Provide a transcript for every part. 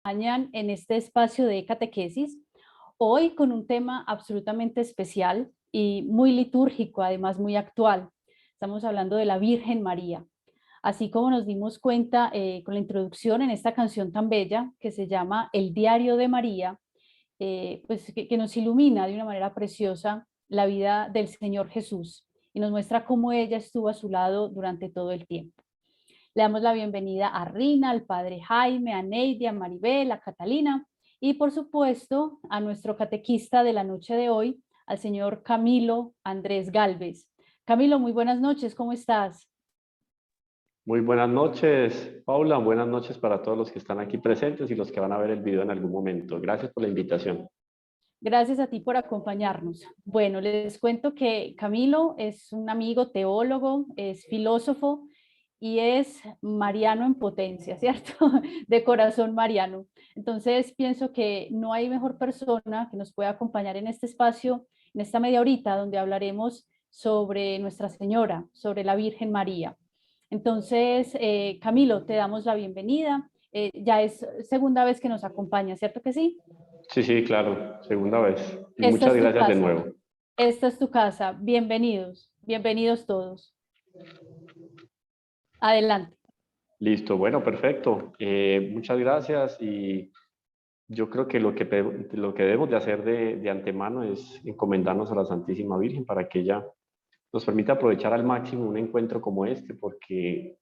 Acompañan en este espacio de catequesis, hoy con un tema absolutamente especial y muy litúrgico, además muy actual. Estamos hablando de la Virgen María. Así como nos dimos cuenta con la introducción en esta canción tan bella que se llama El Diario de María, pues que nos ilumina de una manera preciosa la vida del Señor Jesús y nos muestra cómo ella estuvo a su lado durante todo el tiempo. Le damos la bienvenida a Rina, al padre Jaime, a Neidi, a Maribel, a Catalina y por supuesto a nuestro catequista de la noche de hoy, al señor Camilo Andrés Galvez. Camilo, muy buenas noches, ¿cómo estás? Muy buenas noches, Paula. Buenas noches para todos los que están aquí presentes y los que van a ver el video en algún momento. Gracias por la invitación. Gracias a ti por acompañarnos. Bueno, les cuento que Camilo es un amigo teólogo, es filósofo y es mariano en potencia, ¿cierto? De corazón mariano. Entonces pienso que no hay mejor persona que nos pueda acompañar en este espacio, en esta media horita, donde hablaremos sobre Nuestra Señora, sobre la Virgen María. Entonces, Camilo, te damos la bienvenida. Ya es segunda vez que nos acompaña, ¿cierto que sí? Sí, sí, claro, segunda vez. Y Esta muchas es tu gracias de casa. nuevo. Esta es tu casa. Bienvenidos. Bienvenidos todos. Adelante. Listo, bueno, perfecto. Muchas gracias y yo creo que lo que debemos de hacer de antemano es encomendarnos a la Santísima Virgen para que ella nos permita aprovechar al máximo un encuentro como este, porque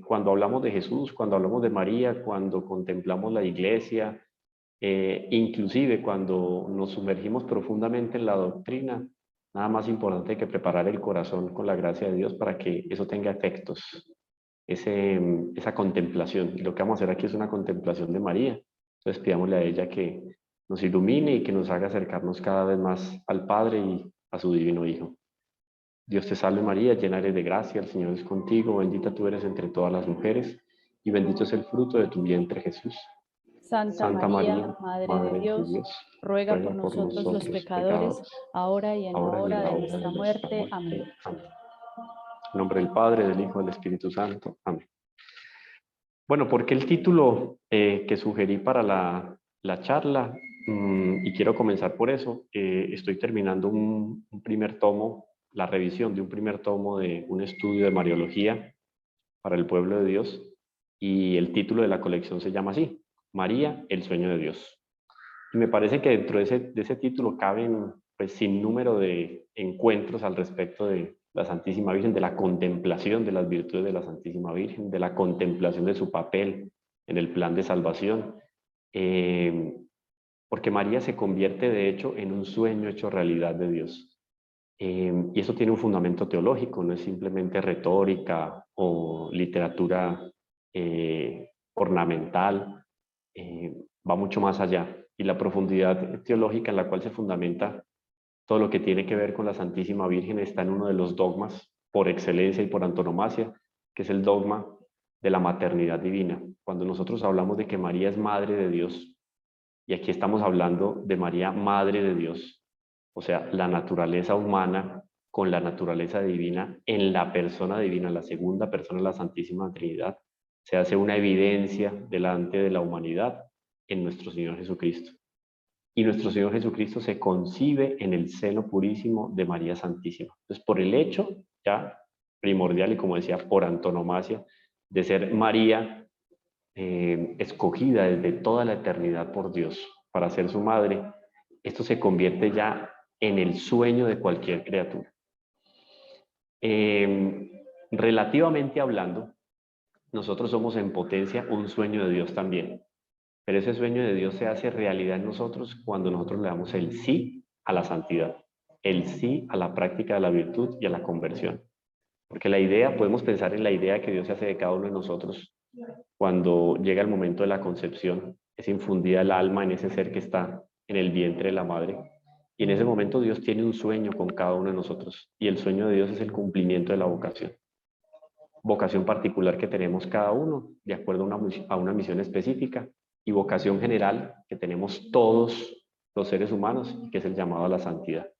cuando hablamos de Jesús, cuando hablamos de María, cuando contemplamos la iglesia, inclusive cuando nos sumergimos profundamente en la doctrina, nada más importante que preparar el corazón con la gracia de Dios para que eso tenga efectos, esa contemplación. Y lo que vamos a hacer aquí es una contemplación de María. Entonces pidámosle a ella que nos ilumine y que nos haga acercarnos cada vez más al Padre y a su divino Hijo. Dios te salve María, llena eres de gracia, el Señor es contigo, bendita tú eres entre todas las mujeres y bendito es el fruto de tu vientre Jesús. Santa Santa María, María, Madre de Madre de Dios, Dios, ruega por ruega por nosotros los nosotros pecadores, pecadores, ahora y en la ahora y en hora la de hora de nuestra nuestra muerte. muerte. Amén. Amén. En nombre del Padre, del Hijo, del Espíritu Santo. Amén. Bueno, ¿por qué el título que sugerí para la charla? Y quiero comenzar por eso. Estoy terminando un primer tomo, la revisión de un primer tomo de un estudio de Mariología para el pueblo de Dios, y el título de la colección se llama así: María, el sueño de Dios. Y me parece que dentro de ese título caben pues sin número de encuentros al respecto de la Santísima Virgen, de la contemplación de las virtudes de la Santísima Virgen, de la contemplación de su papel en el plan de salvación, eh, porque María se convierte de hecho en un sueño hecho realidad de Dios. Y eso tiene un fundamento teológico, no es simplemente retórica o literatura ornamental, va mucho más allá. Y la profundidad teológica en la cual se fundamenta todo lo que tiene que ver con la Santísima Virgen está en uno de los dogmas por excelencia y por antonomasia, que es el dogma de la maternidad divina. Cuando nosotros hablamos de que María es Madre de Dios, y aquí estamos hablando de María, Madre de Dios, o sea, la naturaleza humana con la naturaleza divina en la persona divina, la segunda persona de la Santísima Trinidad, se hace una evidencia delante de la humanidad en nuestro Señor Jesucristo. Y nuestro Señor Jesucristo se concibe en el seno purísimo de María Santísima. Entonces, por el hecho ya primordial y como decía, por antonomasia, de ser María escogida desde toda la eternidad por Dios para ser su madre, esto se convierte ya en el sueño de cualquier criatura. Relativamente hablando, nosotros somos en potencia un sueño de Dios también, pero ese sueño de Dios se hace realidad en nosotros cuando nosotros le damos el sí a la santidad, el sí a la práctica de la virtud y a la conversión. Porque la idea, podemos pensar en la idea que Dios se hace de cada uno de nosotros cuando llega el momento de la concepción, es infundida el alma en ese ser que está en el vientre de la madre. Y en ese momento Dios tiene un sueño con cada uno de nosotros. Y el sueño de Dios es el cumplimiento de la vocación. Vocación particular que tenemos cada uno, de acuerdo a una misión específica. Y vocación general que tenemos todos los seres humanos, que es el llamado a la santidad.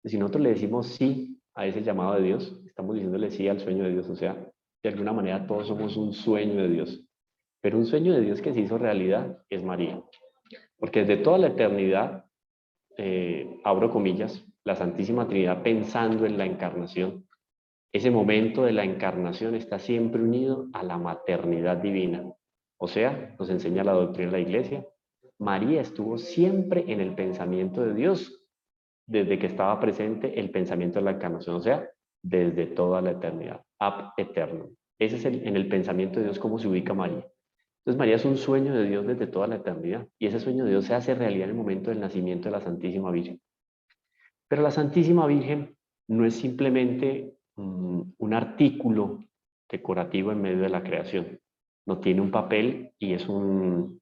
Y si nosotros le decimos sí a ese llamado de Dios, estamos diciéndole sí al sueño de Dios. O sea, de alguna manera todos somos un sueño de Dios. Pero un sueño de Dios que se hizo realidad es María. Porque desde toda la eternidad, abro comillas, la Santísima Trinidad pensando en la encarnación, ese momento de la encarnación está siempre unido a la maternidad divina. O sea, nos enseña la doctrina de la Iglesia, María estuvo siempre en el pensamiento de Dios, desde que estaba presente el pensamiento de la encarnación, o sea, desde toda la eternidad, ab eternum. Ese es en el pensamiento de Dios cómo se ubica María. Entonces María es un sueño de Dios desde toda la eternidad, y ese sueño de Dios se hace realidad en el momento del nacimiento de la Santísima Virgen. Pero la Santísima Virgen no es simplemente un artículo decorativo en medio de la creación. No tiene un papel y es un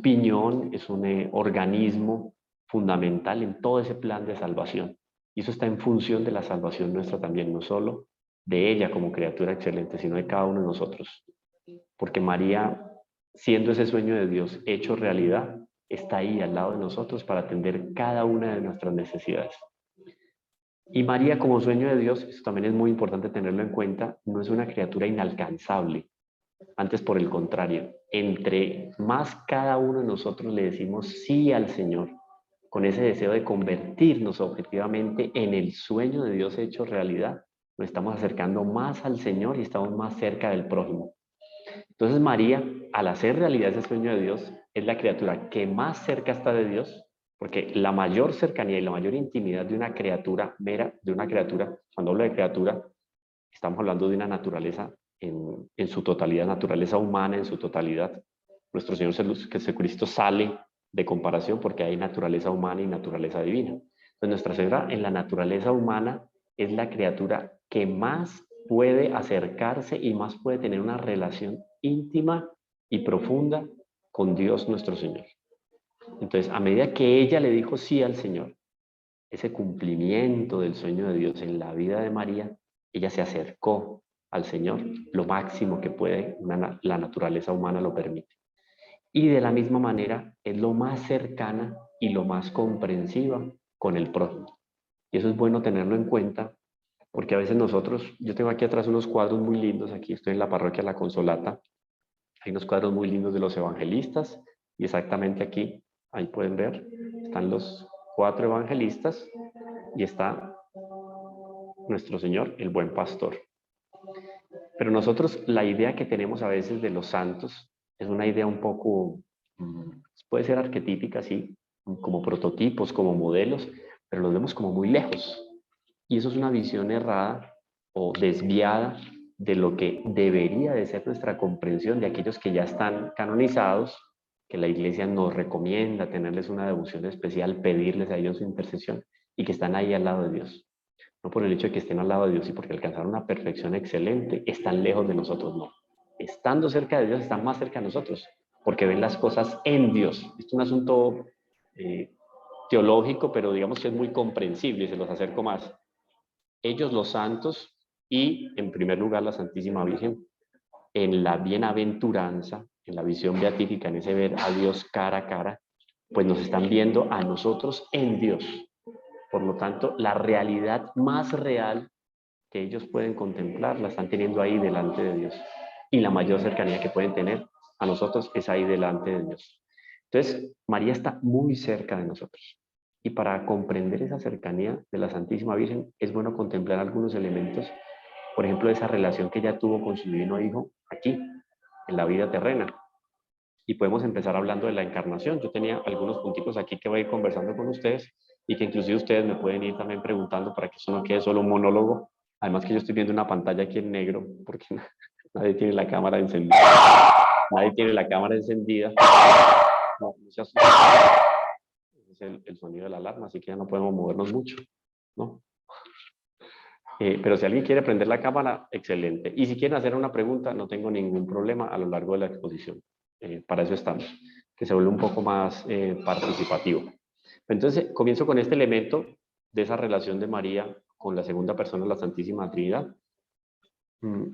piñón, es un organismo fundamental en todo ese plan de salvación. Y eso está en función de la salvación nuestra también, no solo de ella como criatura excelente, sino de cada uno de nosotros. Porque María, siendo ese sueño de Dios hecho realidad, está ahí al lado de nosotros para atender cada una de nuestras necesidades. Y María como sueño de Dios, esto también es muy importante tenerlo en cuenta, no es una criatura inalcanzable. Antes, por el contrario, entre más cada uno de nosotros le decimos sí al Señor, con ese deseo de convertirnos objetivamente en el sueño de Dios hecho realidad, nos estamos acercando más al Señor y estamos más cerca del prójimo. Entonces María, al hacer realidad ese sueño de Dios, es la criatura que más cerca está de Dios, porque la mayor cercanía y la mayor intimidad de una criatura mera, de una criatura, cuando hablo de criatura, estamos hablando de una naturaleza en su totalidad, naturaleza humana en su totalidad. Nuestro Señor Jesucristo sale de comparación porque hay naturaleza humana y naturaleza divina. Entonces Nuestra Señora en la naturaleza humana es la criatura que más puede acercarse y más puede tener una relación íntima y profunda con Dios nuestro Señor. Entonces, a medida que ella le dijo sí al Señor, ese cumplimiento del sueño de Dios en la vida de María, ella se acercó al Señor lo máximo que puede, la naturaleza humana lo permite. Y de la misma manera es lo más cercana y lo más comprensiva con el prójimo. Y eso es bueno tenerlo en cuenta, porque a veces nosotros, yo tengo aquí atrás unos cuadros muy lindos, aquí estoy en la parroquia La Consolata, hay unos cuadros muy lindos de los evangelistas, y exactamente aquí, ahí pueden ver, están los 4 evangelistas, y está nuestro Señor, el buen pastor. Pero nosotros, la idea que tenemos a veces de los santos es una idea un poco, puede ser arquetípica, sí, como prototipos, como modelos, pero los vemos como muy lejos. Y eso es una visión errada o desviada de lo que debería de ser nuestra comprensión de aquellos que ya están canonizados, que la Iglesia nos recomienda tenerles una devoción especial, pedirles a ellos su intercesión y que están ahí al lado de Dios. No por el hecho de que estén al lado de Dios y porque alcanzaron una perfección excelente, están lejos de nosotros, no. Estando cerca de Dios, están más cerca de nosotros, porque ven las cosas en Dios. Esto es un asunto teológico, pero digamos que es muy comprensible y se los acerco más. Ellos, los santos, y en primer lugar la Santísima Virgen, en la bienaventuranza, en la visión beatífica, en ese ver a Dios cara a cara, pues nos están viendo a nosotros en Dios. Por lo tanto, la realidad más real que ellos pueden contemplar la están teniendo ahí delante de Dios. Y la mayor cercanía que pueden tener a nosotros es ahí delante de Dios. Entonces, María está muy cerca de nosotros. Y para comprender esa cercanía de la Santísima Virgen, es bueno contemplar algunos elementos, por ejemplo, esa relación que ella tuvo con su divino Hijo aquí, en la vida terrena. Y podemos empezar hablando de la encarnación. Yo tenía algunos puntitos aquí que voy a ir conversando con ustedes y que inclusive ustedes me pueden ir también preguntando para que eso no quede solo un monólogo. Además que yo estoy viendo una pantalla aquí en negro porque nadie tiene la cámara encendida. Nadie tiene la cámara encendida. No, no se asusten. Es el sonido de la alarma, así que ya no podemos movernos mucho, ¿no? Pero si alguien quiere prender la cámara, excelente. Y si quieren hacer una pregunta, no tengo ningún problema a lo largo de la exposición. Para eso estamos, que se vuelve un poco más participativo. Entonces, comienzo con este elemento de esa relación de María con la segunda persona de la Santísima Trinidad.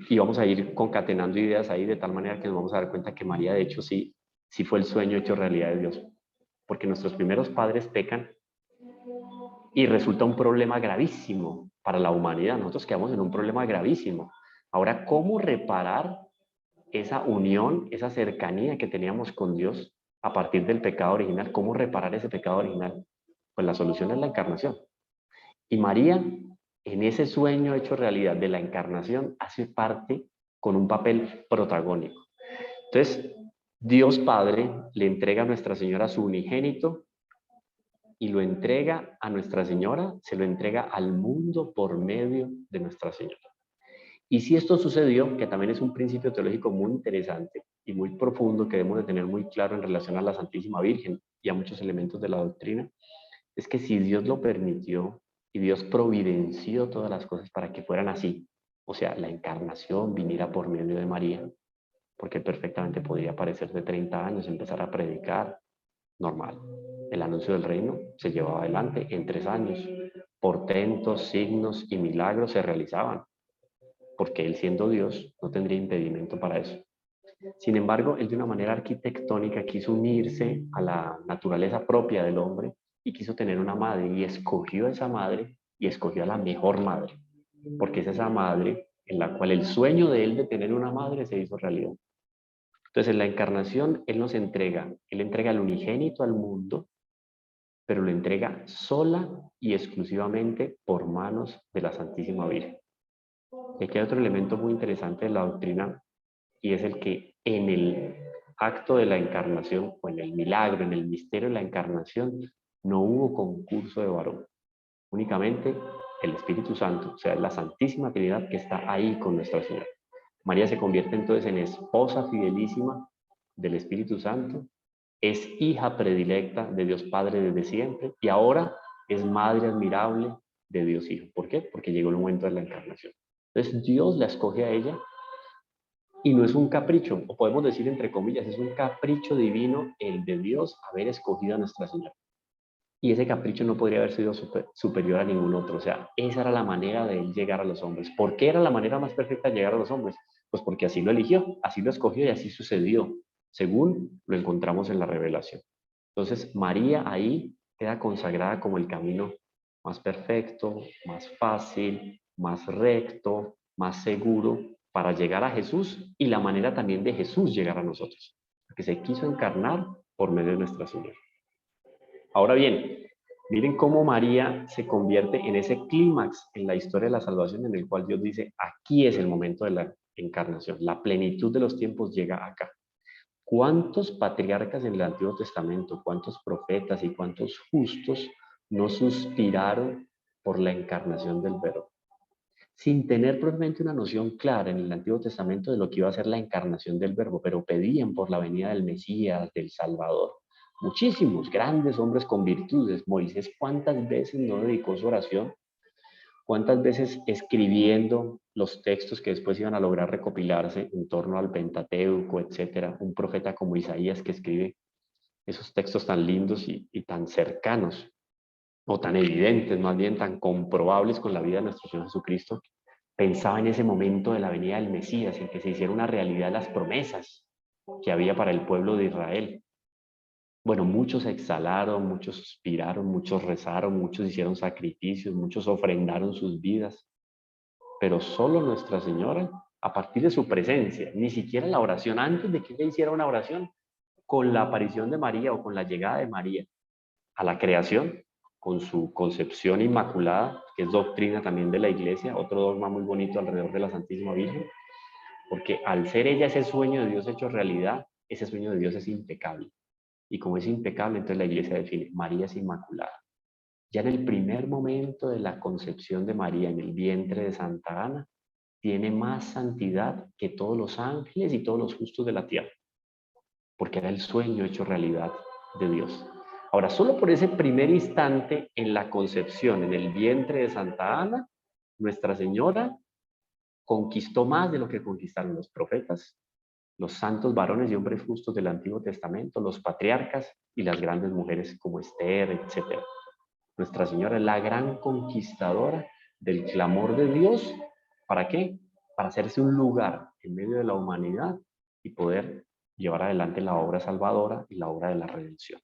Y vamos a ir concatenando ideas ahí de tal manera que nos vamos a dar cuenta que María, de hecho, sí fue el sueño hecho realidad de Dios. Porque nuestros primeros padres pecan y resulta un problema gravísimo para la humanidad. Nosotros quedamos en un problema gravísimo. Ahora, ¿cómo reparar esa unión, esa cercanía que teníamos con Dios a partir del pecado original. ¿Cómo reparar ese pecado original? Pues la solución es la encarnación. Y María, en ese sueño hecho realidad de la encarnación, hace parte con un papel protagónico. Entonces, Dios Padre le entrega a Nuestra Señora su unigénito y lo entrega a Nuestra Señora, se lo entrega al mundo por medio de Nuestra Señora. Y si esto sucedió, que también es un principio teológico muy interesante y muy profundo que debemos de tener muy claro en relación a la Santísima Virgen y a muchos elementos de la doctrina, es que si Dios lo permitió y Dios providenció todas las cosas para que fueran así, o sea, la encarnación viniera por medio de María, porque él perfectamente podría aparecer de 30 años, empezar a predicar, normal. El anuncio del reino se llevaba adelante en 3 años. Portentos, signos y milagros se realizaban, porque él siendo Dios no tendría impedimento para eso. Sin embargo, él de una manera arquitectónica quiso unirse a la naturaleza propia del hombre y quiso tener una madre y escogió a esa madre y escogió a la mejor madre, porque es esa madre en la cual el sueño de él de tener una madre se hizo realidad. Entonces, en la encarnación, él entrega el unigénito al mundo, pero lo entrega sola y exclusivamente por manos de la Santísima Virgen. Y aquí hay otro elemento muy interesante de la doctrina, y es el que en el acto de la encarnación, o en el milagro, en el misterio de la encarnación, no hubo concurso de varón. Únicamente el Espíritu Santo, o sea, la Santísima Trinidad que está ahí con Nuestra Señora. María se convierte entonces en esposa fidelísima del Espíritu Santo, es hija predilecta de Dios Padre desde siempre y ahora es madre admirable de Dios Hijo. ¿Por qué? Porque llegó el momento de la encarnación. Entonces Dios la escoge a ella y no es un capricho, o podemos decir entre comillas, es un capricho divino el de Dios haber escogido a Nuestra Señora. Y ese capricho no podría haber sido superior a ningún otro. O sea, esa era la manera de él llegar a los hombres. ¿Por qué era la manera más perfecta de llegar a los hombres? Pues porque así lo eligió, así lo escogió y así sucedió, según lo encontramos en la revelación. Entonces, María ahí queda consagrada como el camino más perfecto, más fácil, más recto, más seguro para llegar a Jesús y la manera también de Jesús llegar a nosotros, porque se quiso encarnar por medio de Nuestra Señora. Ahora bien, miren cómo María se convierte en ese clímax en la historia de la salvación en el cual Dios dice, aquí es el momento de la encarnación, la plenitud de los tiempos llega acá. ¿Cuántos patriarcas en el Antiguo Testamento, cuántos profetas y cuántos justos no suspiraron por la encarnación del Verbo? Sin tener propiamente una noción clara en el Antiguo Testamento de lo que iba a ser la encarnación del Verbo, pero pedían por la venida del Mesías, del Salvador. Muchísimos grandes hombres con virtudes. Moisés, ¿cuántas veces no dedicó su oración? ¿Cuántas veces escribiendo los textos que después iban a lograr recopilarse en torno al Pentateuco, etcétera? Un profeta como Isaías que escribe esos textos tan lindos y tan cercanos, o tan evidentes, más bien tan comprobables con la vida de nuestro Señor Jesucristo, pensaba en ese momento de la venida del Mesías, en que se hiciera una realidad las promesas que había para el pueblo de Israel. Bueno, muchos exhalaron, muchos suspiraron, muchos rezaron, muchos hicieron sacrificios, muchos ofrendaron sus vidas, pero solo Nuestra Señora, a partir de su presencia, ni siquiera la oración, antes de que ella hiciera una oración, con la aparición de María o con la llegada de María a la creación, con su concepción inmaculada, que es doctrina también de la Iglesia, otro dogma muy bonito alrededor de la Santísima Virgen, porque al ser ella ese sueño de Dios hecho realidad, ese sueño de Dios es impecable. Y como es impecable, entonces la Iglesia define, María es inmaculada. Ya en el primer momento de la concepción de María en el vientre de Santa Ana, tiene más santidad que todos los ángeles y todos los justos de la tierra, porque era el sueño hecho realidad de Dios. Ahora, solo por ese primer instante en la concepción, en el vientre de Santa Ana, Nuestra Señora conquistó más de lo que conquistaron los profetas, los santos varones y hombres justos del Antiguo Testamento, los patriarcas y las grandes mujeres como Esther, etc. Nuestra Señora es la gran conquistadora del clamor de Dios. ¿Para qué? Para hacerse un lugar en medio de la humanidad y poder llevar adelante la obra salvadora y la obra de la redención.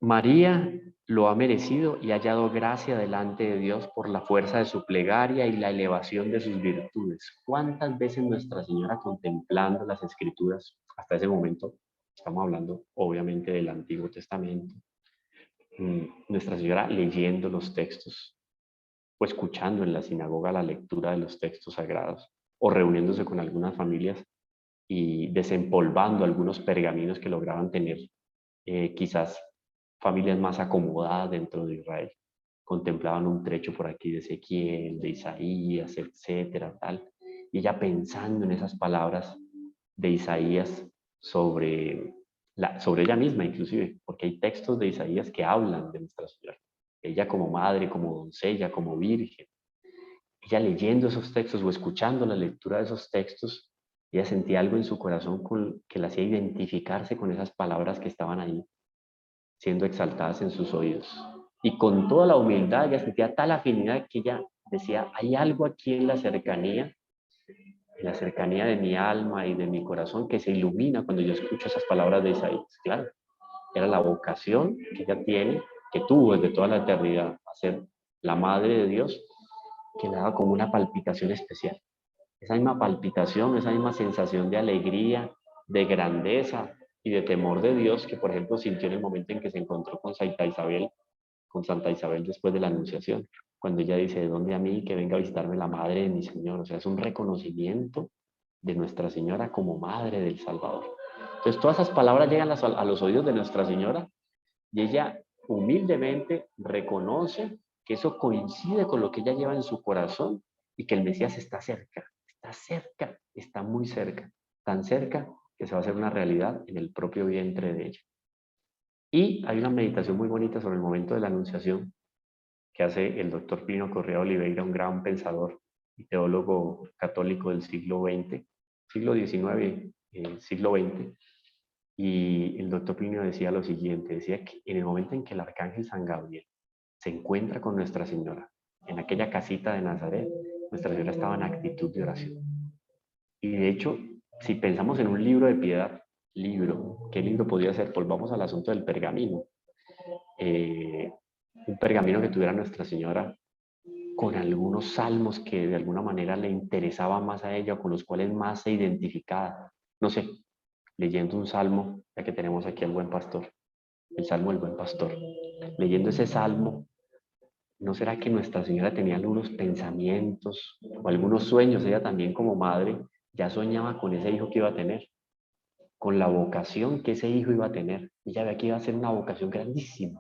María lo ha merecido y ha hallado gracia delante de Dios por la fuerza de su plegaria y la elevación de sus virtudes. ¿Cuántas veces Nuestra Señora, contemplando las Escrituras, hasta ese momento, estamos hablando obviamente del Antiguo Testamento, Nuestra Señora leyendo los textos o escuchando en la sinagoga la lectura de los textos sagrados o reuniéndose con algunas familias y desempolvando algunos pergaminos que lograban tener quizás familias más acomodadas dentro de Israel? Contemplaban un trecho por aquí de Ezequiel, de Isaías, etcétera, tal. Y ella pensando en esas palabras de Isaías sobre, sobre ella misma inclusive, porque hay textos de Isaías que hablan de Nuestra Señora. Ella como madre, como doncella, como virgen. Ella leyendo esos textos o escuchando la lectura de esos textos, ella sentía algo en su corazón que la hacía identificarse con esas palabras que estaban ahí, siendo exaltadas en sus oídos. Y con toda la humildad, ella sentía tal afinidad que ella decía, hay algo aquí en la cercanía de mi alma y de mi corazón que se ilumina cuando yo escucho esas palabras de Isaías. Claro, era la vocación que ella tiene, que tuvo desde toda la eternidad, a ser la madre de Dios, que le daba como una palpitación especial. Esa misma palpitación, esa misma sensación de alegría, de grandeza y de temor de Dios que, por ejemplo, sintió en el momento en que se encontró con Santa Isabel después de la Anunciación, cuando ella dice, ¿de dónde a mí que venga a visitarme la madre de mi Señor? O sea, es un reconocimiento de Nuestra Señora como madre del Salvador. Entonces, todas esas palabras llegan a los oídos de Nuestra Señora y ella humildemente reconoce que eso coincide con lo que ella lleva en su corazón y que el Mesías está cerca, está muy cerca, tan cerca que se va a hacer una realidad en el propio vientre de ella. Y hay una meditación muy bonita sobre el momento de la Anunciación que hace el doctor Pino Correa Oliveira, un gran pensador y teólogo católico del siglo XX, siglo XIX, siglo XX. Y el doctor Pino decía lo siguiente, decía que en el momento en que el arcángel San Gabriel se encuentra con Nuestra Señora en aquella casita de Nazaret, Nuestra Señora estaba en actitud de oración. Y de hecho, si pensamos en un libro de piedad, ¿qué libro podría ser? Volvamos al asunto del pergamino. Eh, un pergamino que tuviera Nuestra Señora con algunos salmos que de alguna manera le interesaban más a ella o con los cuales más se identificaba. No sé, leyendo un salmo, ya que tenemos aquí al buen pastor, el salmo del buen pastor. Leyendo ese salmo, ¿no será que Nuestra Señora tenía algunos pensamientos o algunos sueños? Ella también como madre ya soñaba con ese hijo que iba a tener, con la vocación que ese hijo iba a tener. Ella veía que iba a ser una vocación grandísima.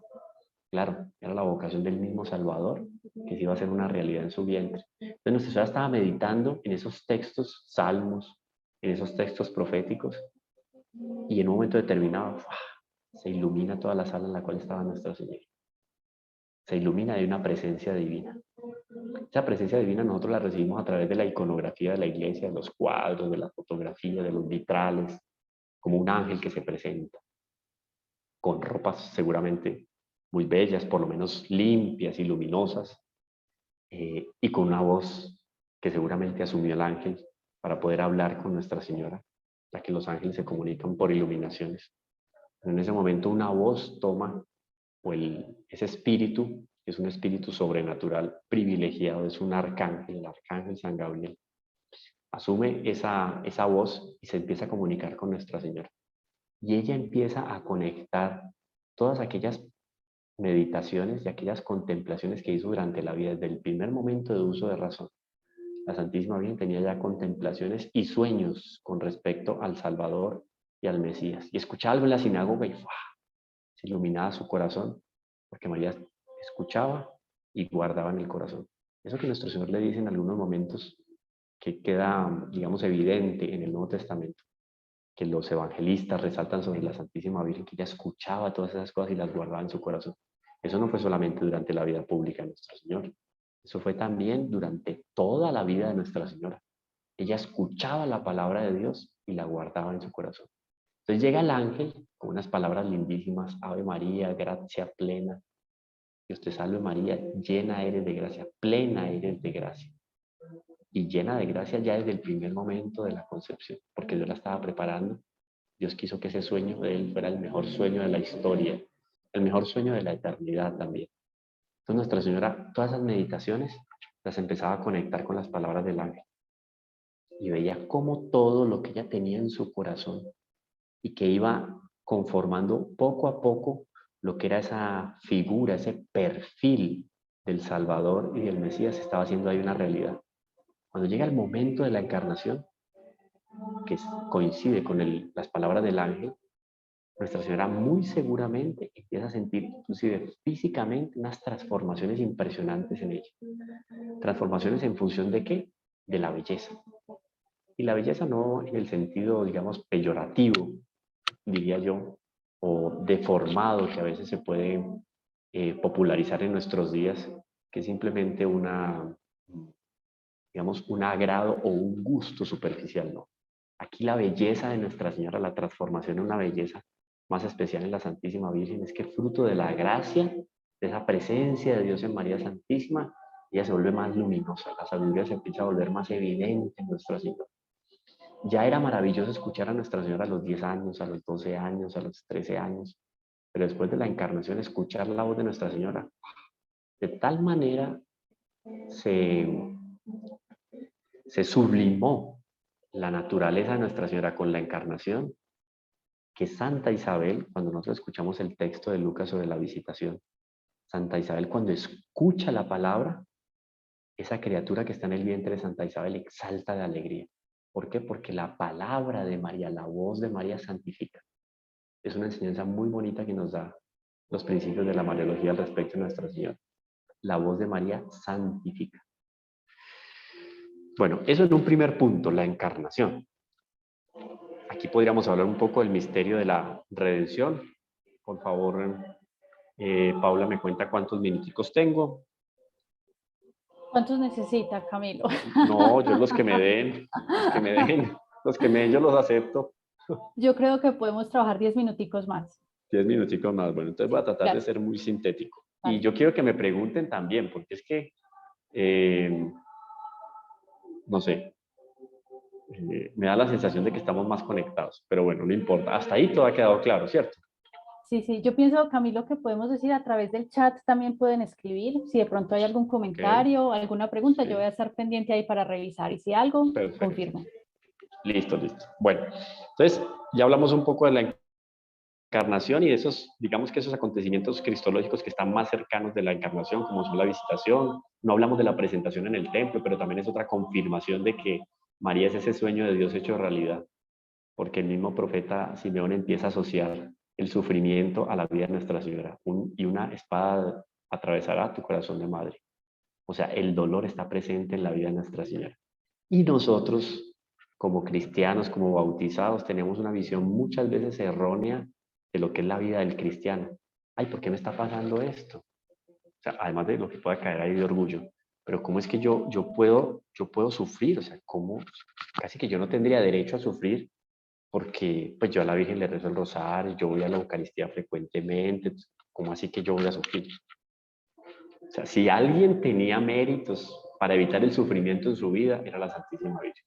Claro, era la vocación del mismo Salvador, que se iba a hacer una realidad en su vientre. Entonces Nuestra Señora estaba meditando en esos textos, salmos, en esos textos proféticos, y en un momento determinado se ilumina toda la sala en la cual estaba Nuestra Señora. Se ilumina de una presencia divina. Esa presencia divina nosotros la recibimos a través de la iconografía de la iglesia, de los cuadros, de la fotografía, de los vitrales, como un ángel que se presenta, con ropas seguramente muy bellas, por lo menos limpias y luminosas, y con una voz que seguramente asumió el ángel para poder hablar con Nuestra Señora, ya que los ángeles se comunican por iluminaciones. En ese momento una voz toma, o ese espíritu, que es un espíritu sobrenatural privilegiado, es un arcángel, el arcángel San Gabriel, asume esa voz y se empieza a comunicar con Nuestra Señora. Y ella empieza a conectar todas aquellas meditaciones y aquellas contemplaciones que hizo durante la vida, desde el primer momento de uso de razón. La Santísima Virgen tenía ya contemplaciones y sueños con respecto al Salvador y al Mesías. Y escuchaba algo en la sinagoga y se iluminaba su corazón, porque María escuchaba y guardaba en el corazón. Eso que nuestro Señor le dice en algunos momentos que queda, digamos, evidente en el Nuevo Testamento, que los evangelistas resaltan sobre la Santísima Virgen, que ella escuchaba todas esas cosas y las guardaba en su corazón. Eso no fue solamente durante la vida pública de nuestro Señor, eso fue también durante toda la vida de Nuestra Señora. Ella escuchaba la palabra de Dios y la guardaba en su corazón. Entonces llega el ángel con unas palabras lindísimas, Ave María, gracia plena, Dios te salve María, llena eres de gracia, plena eres de gracia. Y llena de gracia ya desde el primer momento de la concepción, porque Dios la estaba preparando. Dios quiso que ese sueño de él fuera el mejor sueño de la historia, el mejor sueño de la eternidad también. Entonces Nuestra Señora, todas esas meditaciones las empezaba a conectar con las palabras del ángel y veía cómo todo lo que ella tenía en su corazón y que iba conformando poco a poco lo que era esa figura, ese perfil del Salvador y del Mesías, estaba haciendo ahí una realidad. Cuando llega el momento de la encarnación, que coincide con las palabras del ángel, Nuestra Señora muy seguramente empieza a sentir, inclusive físicamente, unas transformaciones impresionantes en ella. ¿Transformaciones en función de qué? De la belleza. Y la belleza no en el sentido, digamos, peyorativo, diría yo, o deformado que a veces se puede popularizar en nuestros días, que es simplemente digamos, un agrado o un gusto superficial, ¿no? Aquí la belleza de Nuestra Señora, la transformación en una belleza más especial en la Santísima Virgen, es que fruto de la gracia, de esa presencia de Dios en María Santísima, ella se vuelve más luminosa, la sabiduría se empieza a volver más evidente en Nuestra Señora. Ya era maravilloso escuchar a Nuestra Señora a los 10 años, a los 12 años, a los 13 años, pero después de la encarnación, escuchar la voz de Nuestra Señora, de tal manera se, se sublimó la naturaleza de Nuestra Señora con la encarnación, que Santa Isabel, cuando nosotros escuchamos el texto de Lucas sobre la visitación, Santa Isabel cuando escucha la palabra, esa criatura que está en el vientre de Santa Isabel exalta de alegría. ¿Por qué? Porque la palabra de María, la voz de María santifica. Es una enseñanza muy bonita que nos da los principios de la Mariología al respecto de Nuestra Señora. La voz de María santifica. Bueno, eso en un primer punto, la encarnación. Aquí podríamos hablar un poco del misterio de la redención. Por favor, Paula me cuenta cuántos minuticos tengo. ¿Cuántos necesita, Camilo? No, yo los que me den, los que me den yo los acepto. Yo creo que podemos trabajar 10 minuticos más. 10 minuticos más. Bueno, entonces voy a tratar de Gracias. ser muy sintético. Y Vale. yo quiero que me pregunten también, porque es que, no sé, me da la sensación de que estamos más conectados, pero bueno, no importa. Hasta ahí todo ha quedado claro, ¿cierto? Sí, sí, yo pienso, Camilo, que podemos decir a través del chat también pueden escribir. Si de pronto hay algún Ok, comentario, alguna pregunta, yo voy sí, a estar pendiente ahí para revisar. Y si algo, perfecto. confirmo. Listo, listo. Bueno, entonces ya hablamos un poco de la encarnación y de esos, digamos que esos acontecimientos cristológicos que están más cercanos de la encarnación, como son la visitación. No hablamos de la presentación en el templo, pero también es otra confirmación de que María es ese sueño de Dios hecho realidad, porque el mismo profeta Simeón empieza a asociar el sufrimiento a la vida de Nuestra Señora. Y una espada atravesará tu corazón de madre. O sea, el dolor está presente en la vida de Nuestra Señora. Y nosotros, como cristianos, como bautizados, tenemos una visión muchas veces errónea de lo que es la vida del cristiano. Ay, ¿por qué me está pasando esto? O sea, además de lo que pueda caer ahí de orgullo. Pero ¿cómo es que yo puedo sufrir? O sea, ¿cómo? Casi que yo no tendría derecho a sufrir porque pues yo a la Virgen le rezo el rosario, yo voy a la Eucaristía frecuentemente. ¿Cómo así que yo voy a sufrir? O sea, si alguien tenía méritos para evitar el sufrimiento en su vida, era la Santísima Virgen.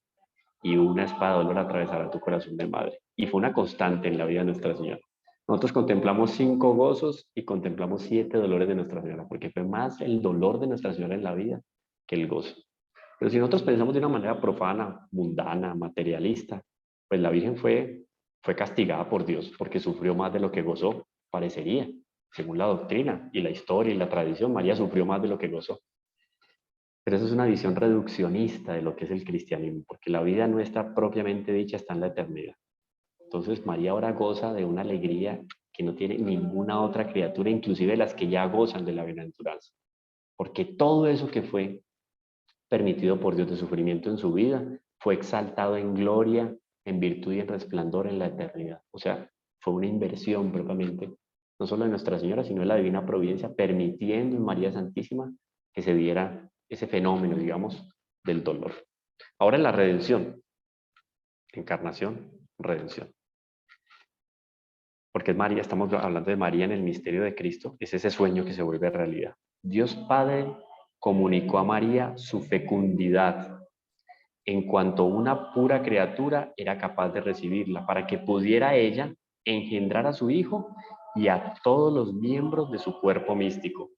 Y una espada de dolor atravesará tu corazón de madre. Y fue una constante en la vida de Nuestra Señora. Nosotros contemplamos 5 gozos y contemplamos 7 dolores de Nuestra Señora, porque fue más el dolor de Nuestra Señora en la vida que el gozo. Pero si nosotros pensamos de una manera profana, mundana, materialista, pues la Virgen fue castigada por Dios porque sufrió más de lo que gozó, parecería, según la doctrina y la historia y la tradición. María sufrió más de lo que gozó. Pero eso es una visión reduccionista de lo que es el cristianismo, porque la vida nuestra propiamente dicha está en la eternidad. Entonces María ahora goza de una alegría que no tiene ninguna otra criatura, inclusive las que ya gozan de la bienaventuranza, porque todo eso que fue permitido por Dios de sufrimiento en su vida fue exaltado en gloria, en virtud y en resplandor en la eternidad. O sea, fue una inversión propiamente, no solo de Nuestra Señora, sino de la divina providencia, permitiendo en María Santísima que se diera ese fenómeno, digamos, del dolor. Ahora en la redención, encarnación, redención. Porque es María, estamos hablando de María en el misterio de Cristo, es ese sueño que se vuelve realidad. Dios Padre comunicó a María su fecundidad en cuanto una pura criatura era capaz de recibirla, para que pudiera ella engendrar a su hijo y a todos los miembros de su cuerpo místico.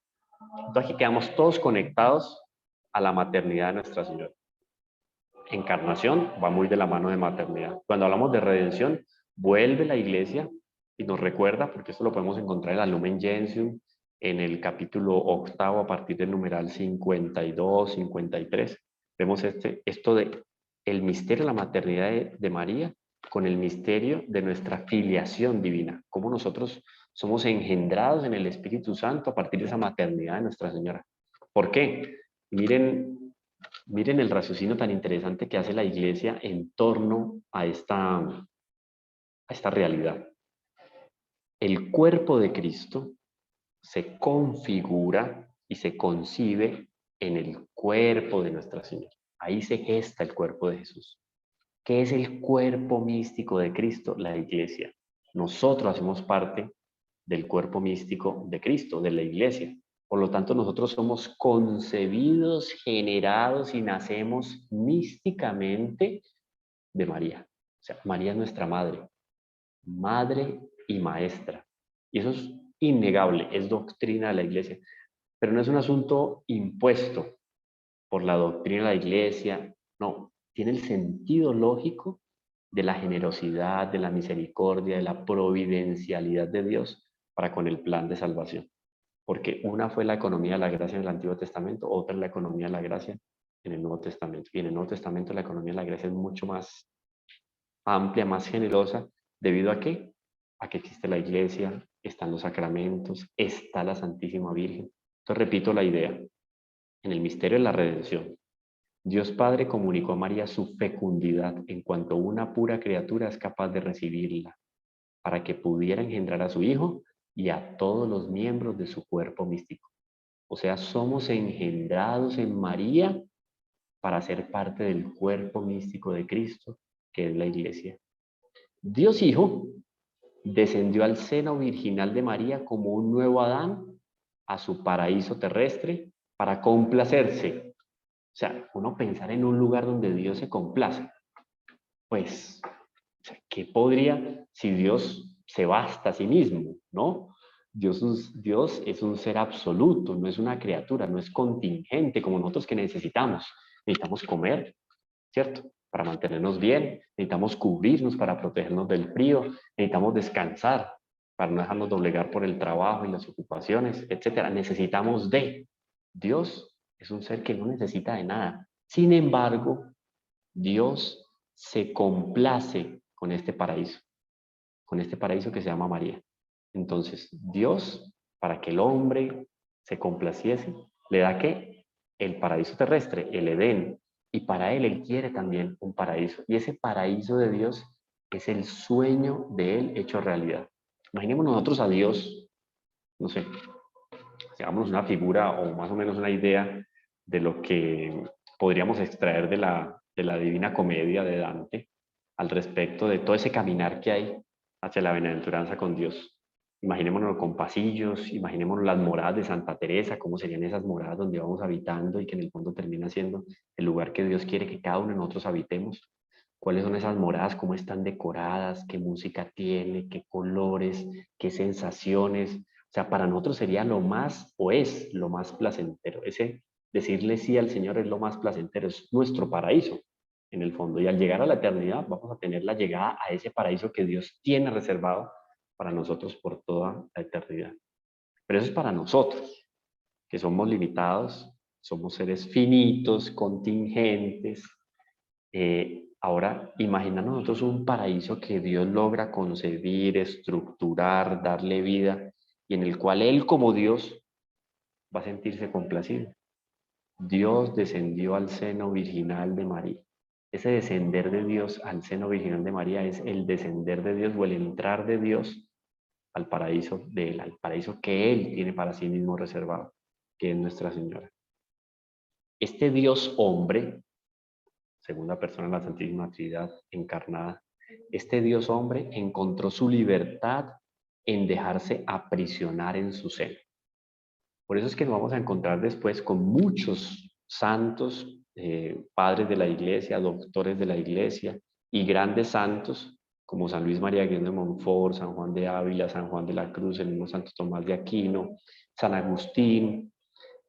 Entonces aquí quedamos todos conectados a la maternidad de Nuestra Señora. Encarnación va muy de la mano de maternidad. Cuando hablamos de redención, vuelve la iglesia y nos recuerda, porque esto lo podemos encontrar en la Lumen Gentium, en el capítulo 8, a partir del numeral 52, 53. Vemos esto de el misterio de la maternidad de María con el misterio de nuestra filiación divina, cómo nosotros somos engendrados en el Espíritu Santo a partir de esa maternidad de Nuestra Señora. ¿Por qué? Miren el raciocinio tan interesante que hace la iglesia en torno a esta realidad. El cuerpo de Cristo se configura y se concibe en el cuerpo de Nuestra Señora. Ahí se gesta el cuerpo de Jesús. ¿Qué es el cuerpo místico de Cristo? La iglesia. Nosotros hacemos parte del cuerpo místico de Cristo, de la iglesia. Por lo tanto, nosotros somos concebidos, generados y nacemos místicamente de María. O sea, María es nuestra madre, madre y maestra. Y eso es innegable, es doctrina de la iglesia. Pero no es un asunto impuesto por la doctrina de la iglesia, no, tiene el sentido lógico de la generosidad, de la misericordia, de la providencialidad de Dios para con el plan de salvación. Porque una fue la economía de la gracia en el Antiguo Testamento, otra es la economía de la gracia en el Nuevo Testamento. Y en el Nuevo Testamento la economía de la gracia es mucho más amplia, más generosa, ¿debido a qué? A que existe la iglesia, están los sacramentos, está la Santísima Virgen. Entonces repito la idea, en el misterio de la redención, Dios Padre comunicó a María su fecundidad en cuanto una pura criatura es capaz de recibirla, para que pudiera engendrar a su Hijo y a todos los miembros de su cuerpo místico. O sea, somos engendrados en María para ser parte del cuerpo místico de Cristo, que es la iglesia. Dios Hijo descendió al seno virginal de María como un nuevo Adán a su paraíso terrestre para complacerse. O sea, uno pensar en un lugar donde Dios se complace. Pues, o sea, ¿qué podría si Dios se basta a sí mismo, no? Dios es un ser absoluto, no es una criatura, no es contingente como nosotros que necesitamos. Necesitamos comer, ¿cierto? Para mantenernos bien, necesitamos cubrirnos para protegernos del frío, necesitamos descansar para no dejarnos doblegar por el trabajo y las ocupaciones, etcétera. Necesitamos de Dios. Es un ser que no necesita de nada. Sin embargo, Dios se complace con este paraíso que se llama María. Entonces, Dios, para que el hombre se complaciese, le da ¿qué? El paraíso terrestre, el Edén, y para él quiere también un paraíso. Y ese paraíso de Dios es el sueño de él hecho realidad. Imaginemos nosotros a Dios, no sé, hagamos una figura o más o menos una idea de lo que podríamos extraer de la Divina Comedia de Dante al respecto de todo ese caminar que hay hacia la bienaventuranza con Dios. Imaginémonos con pasillos, imaginémonos las moradas de Santa Teresa, cómo serían esas moradas donde vamos habitando y que en el fondo termina siendo el lugar que Dios quiere que cada uno de nosotros habitemos. ¿Cuáles son esas moradas? ¿Cómo están decoradas? ¿Qué música tiene? ¿Qué colores? ¿Qué sensaciones? O sea, para nosotros sería lo más, o es lo más placentero. Ese decirle sí al Señor es lo más placentero, es nuestro paraíso en el fondo. Y al llegar a la eternidad vamos a tener la llegada a ese paraíso que Dios tiene reservado para nosotros por toda la eternidad. Pero eso es para nosotros, que somos limitados, somos seres finitos, contingentes. Ahora, imaginando nosotros un paraíso que Dios logra concebir, estructurar, darle vida, y en el cual Él como Dios va a sentirse complacido. Dios descendió al seno virginal de María. Ese descender de Dios al seno virginal de María es el descender de Dios o el entrar de Dios al paraíso de Él, al paraíso que Él tiene para sí mismo reservado, que es Nuestra Señora. Este Dios hombre, segunda persona de la Santísima Trinidad encarnada, este Dios hombre encontró su libertad en dejarse aprisionar en su seno. Por eso es que nos vamos a encontrar después con muchos santos, padres de la iglesia, doctores de la iglesia y grandes santos como San Luis María Guión de Montfort, San Juan de Ávila, San Juan de la Cruz, el mismo Santo Tomás de Aquino, San Agustín,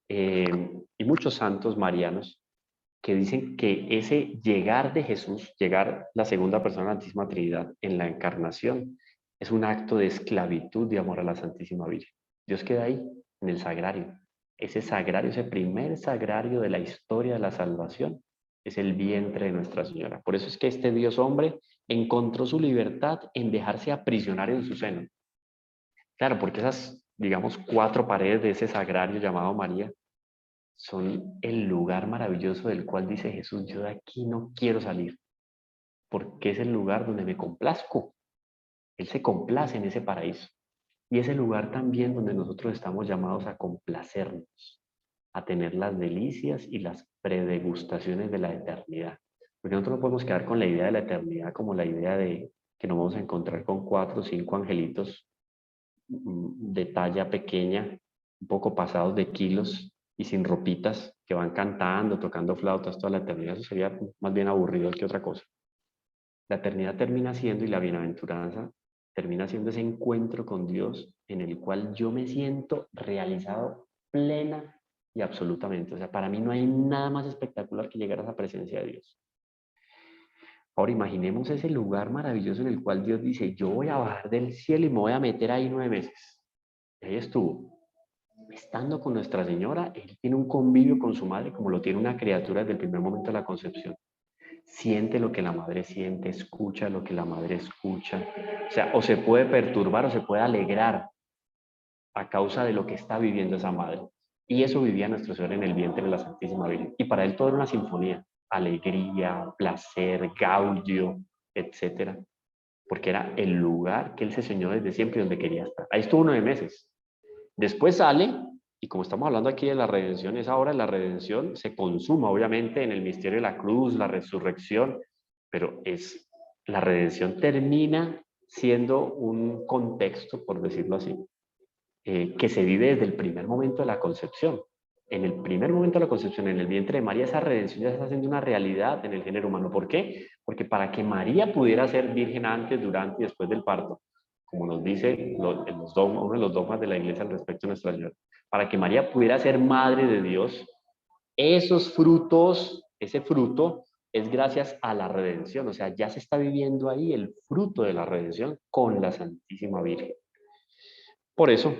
y muchos santos marianos que dicen que ese llegar de Jesús, llegar la segunda persona de la Santísima Trinidad en la encarnación, es un acto de esclavitud de amor a la Santísima Virgen. Dios queda ahí, en el sagrario. Ese sagrario, ese primer sagrario de la historia de la salvación, es el vientre de Nuestra Señora. Por eso es que este Dios hombre encontró su libertad en dejarse aprisionar en su seno. Claro, porque esas, digamos, 4 paredes de ese sagrario llamado María son el lugar maravilloso del cual dice Jesús: yo de aquí no quiero salir, porque es el lugar donde me complazco. Él se complace en ese paraíso. Y es el lugar también donde nosotros estamos llamados a complacernos, a tener las delicias y las predegustaciones de la eternidad. Porque nosotros no podemos quedar con la idea de la eternidad como la idea de que nos vamos a encontrar con 4 o 5 angelitos de talla pequeña, un poco pasados de kilos y sin ropitas, que van cantando, tocando flautas toda la eternidad. Eso sería más bien aburrido que otra cosa. La eternidad termina siendo, y la bienaventuranza termina siendo, ese encuentro con Dios en el cual yo me siento realizado plena y absolutamente. O sea, para mí no hay nada más espectacular que llegar a esa presencia de Dios. Ahora imaginemos ese lugar maravilloso en el cual Dios dice: yo voy a bajar del cielo y me voy a meter ahí 9 meses. Y ahí estuvo. Estando con Nuestra Señora, él tiene un convivio con su madre como lo tiene una criatura desde el primer momento de la concepción. Siente lo que la madre siente, escucha lo que la madre escucha. O sea, o se puede perturbar o se puede alegrar a causa de lo que está viviendo esa madre. Y eso vivía Nuestro Señor en el vientre de la Santísima Virgen. Y para él todo era una sinfonía: alegría, placer, gaudio, etcétera. Porque era el lugar que él se soñó desde siempre y donde quería estar. Ahí estuvo 9 meses. Después sale, y como estamos hablando aquí de la redención, esa obra de la redención se consuma obviamente en el misterio de la cruz, la resurrección, pero la redención termina siendo un contexto, por decirlo así, que se vive desde el primer momento de la concepción. En el primer momento de la concepción, en el vientre de María, esa redención ya se está haciendo una realidad en el género humano. ¿Por qué? Porque para que María pudiera ser virgen antes, durante y después del parto, como nos dice uno de los dogmas de la Iglesia al respecto de Nuestra Señora, para que María pudiera ser madre de Dios, esos frutos, ese fruto es gracias a la redención. O sea, ya se está viviendo ahí el fruto de la redención con la Santísima Virgen. Por eso,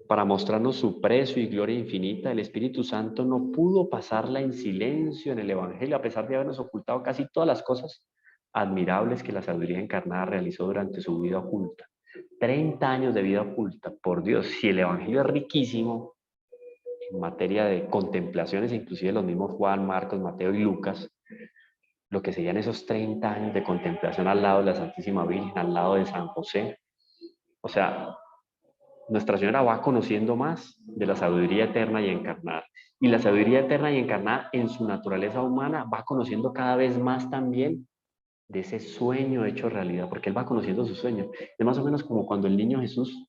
para mostrarnos su precio y gloria infinita, el Espíritu Santo no pudo pasarla en silencio en el Evangelio, a pesar de habernos ocultado casi todas las cosas admirables que la sabiduría encarnada realizó durante su vida oculta. 30 años de vida oculta, por Dios. Si el Evangelio es riquísimo en materia de contemplaciones, inclusive los mismos Juan, Marcos, Mateo y Lucas, lo que serían esos 30 años de contemplación al lado de la Santísima Virgen, al lado de San José. O sea, Nuestra Señora va conociendo más de la sabiduría eterna y encarnada. Y la sabiduría eterna y encarnada en su naturaleza humana va conociendo cada vez más también de ese sueño hecho realidad, porque Él va conociendo su sueño. Es más o menos como cuando el niño Jesús,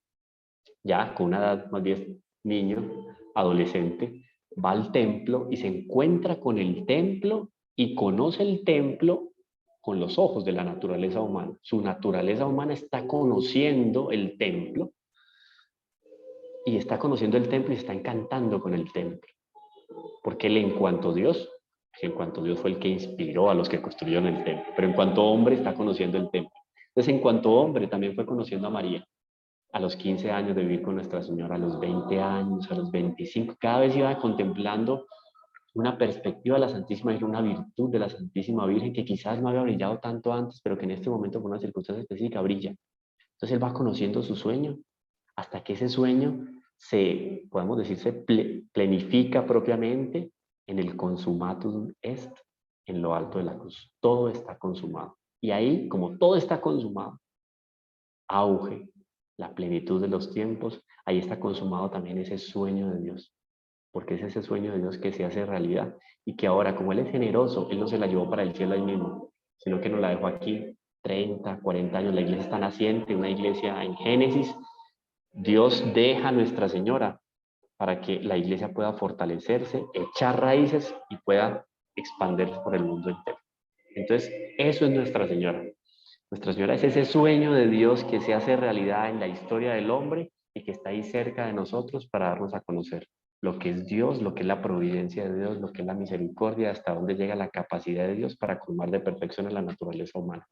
ya con una edad más bien niño, adolescente, va al templo y se encuentra con el templo y conoce el templo con los ojos de la naturaleza humana. Su naturaleza humana está conociendo el templo y está conociendo el templo y está encantando con el templo. Porque él, en cuanto Dios fue el que inspiró a los que construyeron el templo, pero en cuanto hombre está conociendo el templo. Entonces, en cuanto hombre también fue conociendo a María. A los 15 años de vivir con Nuestra Señora, a los 20 años, a los 25, cada vez iba contemplando una perspectiva de la Santísima Virgen, una virtud de la Santísima Virgen que quizás no había brillado tanto antes, pero que en este momento por una circunstancia específica brilla. Entonces él va conociendo su sueño hasta que ese sueño podemos decir, se plenifica propiamente en el consumatum est, en lo alto de la cruz. Todo está consumado. Y ahí, como todo está consumado, auge, la plenitud de los tiempos, ahí está consumado también ese sueño de Dios. Porque es ese sueño de Dios que se hace realidad y que ahora, como Él es generoso, Él no se la llevó para el cielo ahí mismo, sino que nos la dejó aquí 30, 40 años. La iglesia está naciente, una iglesia en Génesis. Dios deja a Nuestra Señora para que la iglesia pueda fortalecerse, echar raíces y pueda expandirse por el mundo entero. Entonces, eso es Nuestra Señora. Nuestra Señora es ese sueño de Dios que se hace realidad en la historia del hombre y que está ahí cerca de nosotros para darnos a conocer lo que es Dios, lo que es la providencia de Dios, lo que es la misericordia, hasta dónde llega la capacidad de Dios para colmar de perfección a la naturaleza humana.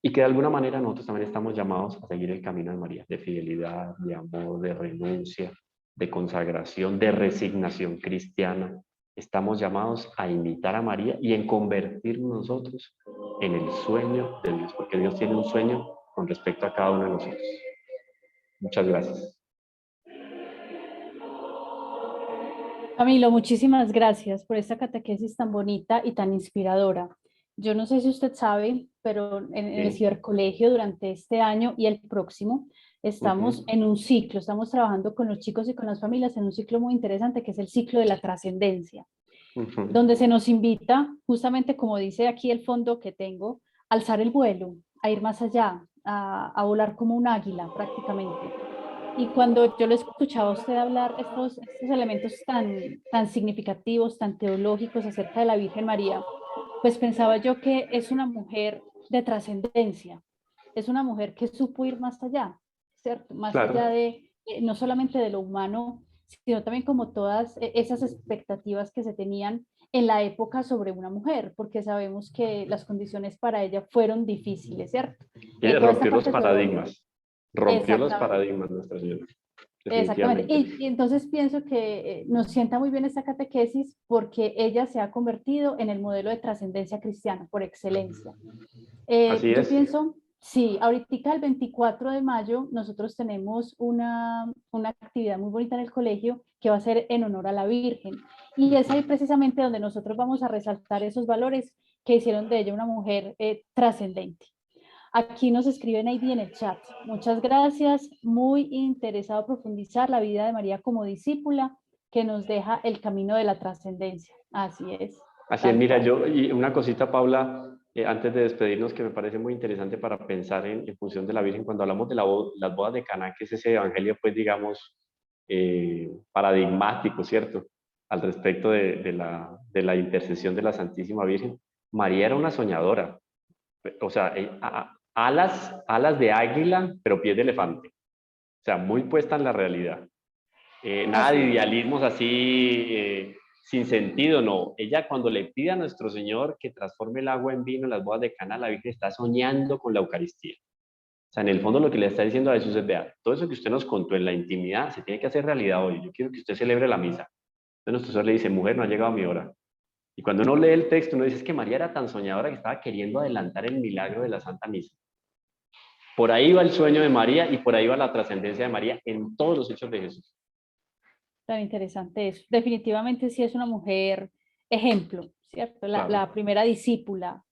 Y que de alguna manera nosotros también estamos llamados a seguir el camino de María, de fidelidad, de amor, de renuncia, de consagración, de resignación cristiana. Estamos llamados a imitar a María y en convertirnos nosotros en el sueño de Dios, porque Dios tiene un sueño con respecto a cada uno de nosotros. Muchas gracias. Camilo, muchísimas gracias por esta catequesis tan bonita y tan inspiradora. Yo no sé si usted sabe, pero en el Sí. cibercolegio durante este año y el próximo estamos en un ciclo, estamos trabajando con los chicos y con las familias en un ciclo muy interesante que es el ciclo de la trascendencia, donde se nos invita, justamente como dice aquí el fondo que tengo, a alzar el vuelo, a ir más allá, a volar como un águila prácticamente. Y cuando yo le escuchaba a usted hablar estos elementos tan significativos, tan teológicos acerca de la Virgen María, pues pensaba yo que es una mujer de trascendencia, es una mujer que supo ir más allá, ¿cierto? Más allá Claro, de, no solamente de lo humano, sino también como todas esas expectativas que se tenían en la época sobre una mujer, porque sabemos que las condiciones para ella fueron difíciles, ¿cierto? ella Toda esta rompió los parte teológica. paradigmas, rompió los Exactamente. paradigmas Nuestra Señora, Exactamente. definitivamente. Y entonces pienso que nos sienta muy bien esta catequesis porque ella se ha convertido en el modelo de trascendencia cristiana por excelencia. Así Yo es. pienso, sí, ahorita el 24 de mayo nosotros tenemos una actividad muy bonita en el colegio que va a ser en honor a la Virgen. Y es ahí precisamente donde nosotros vamos a resaltar esos valores que hicieron de ella una mujer trascendente. Aquí nos escriben ahí en el chat. Muchas gracias. Muy interesado en profundizar la vida de María como discípula que nos deja el camino de la trascendencia. Así es, Así es, tal mira, cual. y una cosita, Paula, antes de despedirnos, que me parece muy interesante para pensar en función de la Virgen, cuando hablamos de las bodas de Caná, que es ese evangelio, pues digamos, paradigmático, ¿cierto? Al respecto de la intercesión de la Santísima Virgen. María era una soñadora, o sea, alas de águila, pero pies de elefante, o sea, muy puesta en la realidad. Nada de Así es. idealismos así sin sentido, no. Ella cuando le pide a nuestro Señor que transforme el agua en vino en las bodas de Cana, la Virgen está soñando con la Eucaristía. O sea, en el fondo lo que le está diciendo a Jesús es, vea, todo eso que usted nos contó en la intimidad se tiene que hacer realidad hoy. Yo quiero que usted celebre la misa. Entonces nuestro Señor le dice, mujer, no ha llegado mi hora. Y cuando uno lee el texto, uno dice, es que María era tan soñadora que estaba queriendo adelantar el milagro de la Santa Misa. Por ahí va el sueño de María y por ahí va la trascendencia de María en todos los hechos de Jesús. Tan interesante eso. Definitivamente sí es una mujer ejemplo, ¿cierto? La Claro. primera discípula,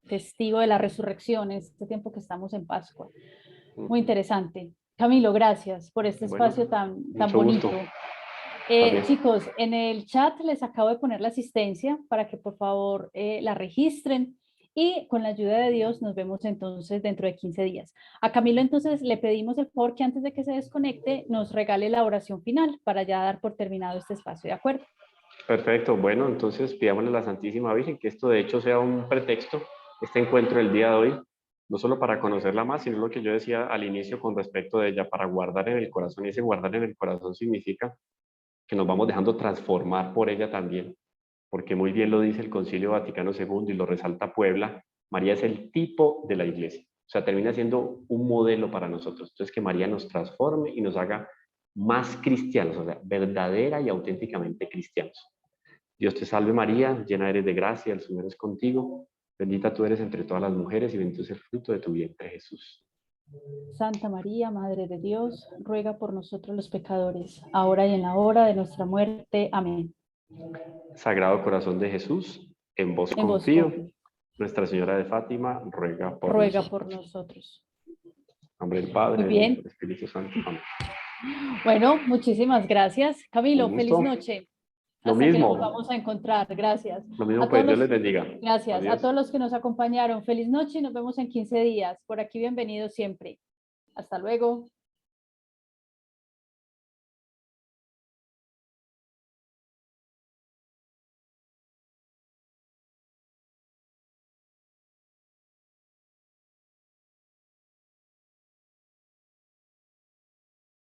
testigo de la resurrección en este tiempo que estamos en Pascua. Muy interesante. Camilo, gracias por este Bueno, espacio tan mucho gusto. bonito. También. Chicos, en el chat les acabo de poner la asistencia para que por favor la registren y con la ayuda de Dios nos vemos entonces dentro de 15 días. A Camilo entonces le pedimos el favor que antes de que se desconecte nos regale la oración final para ya dar por terminado este espacio, ¿de acuerdo? Perfecto. Bueno, entonces pidámosle a la Santísima Virgen que esto de hecho sea un pretexto, este encuentro del día de hoy, no solo para conocerla más, sino lo que yo decía al inicio con respecto de ella, para guardar en el corazón. Y ese guardar en el corazón significa que nos vamos dejando transformar por ella también, porque muy bien lo dice el Concilio Vaticano II y lo resalta Puebla, María es el tipo de la iglesia, o sea, termina siendo un modelo para nosotros. Entonces, que María nos transforme y nos haga más cristianos, o sea, verdadera y auténticamente cristianos. Dios te salve María, llena eres de gracia, el Señor es contigo, bendita tú eres entre todas las mujeres y bendito es el fruto de tu vientre, Jesús. Santa María, Madre de Dios, ruega por nosotros los pecadores, ahora y en la hora de nuestra muerte. Amén. Sagrado corazón de Jesús, en vos En vos confío. confío. Nuestra Señora de Fátima, ruega por Ruega nosotros. por nosotros. En nombre del Muy Padre, del Hijo y bien. del Espíritu Santo. Amén. Bueno, muchísimas gracias. Un Camilo, feliz gusto. noche. Lo Hasta que nos mismo. volvamos a encontrar. Gracias. Lo mismo, A pues todos Dios les los, bendiga. gracias. A Adiós. todos los que nos acompañaron. Feliz noche y nos vemos en 15 días. Por aquí bienvenidos siempre. Hasta luego.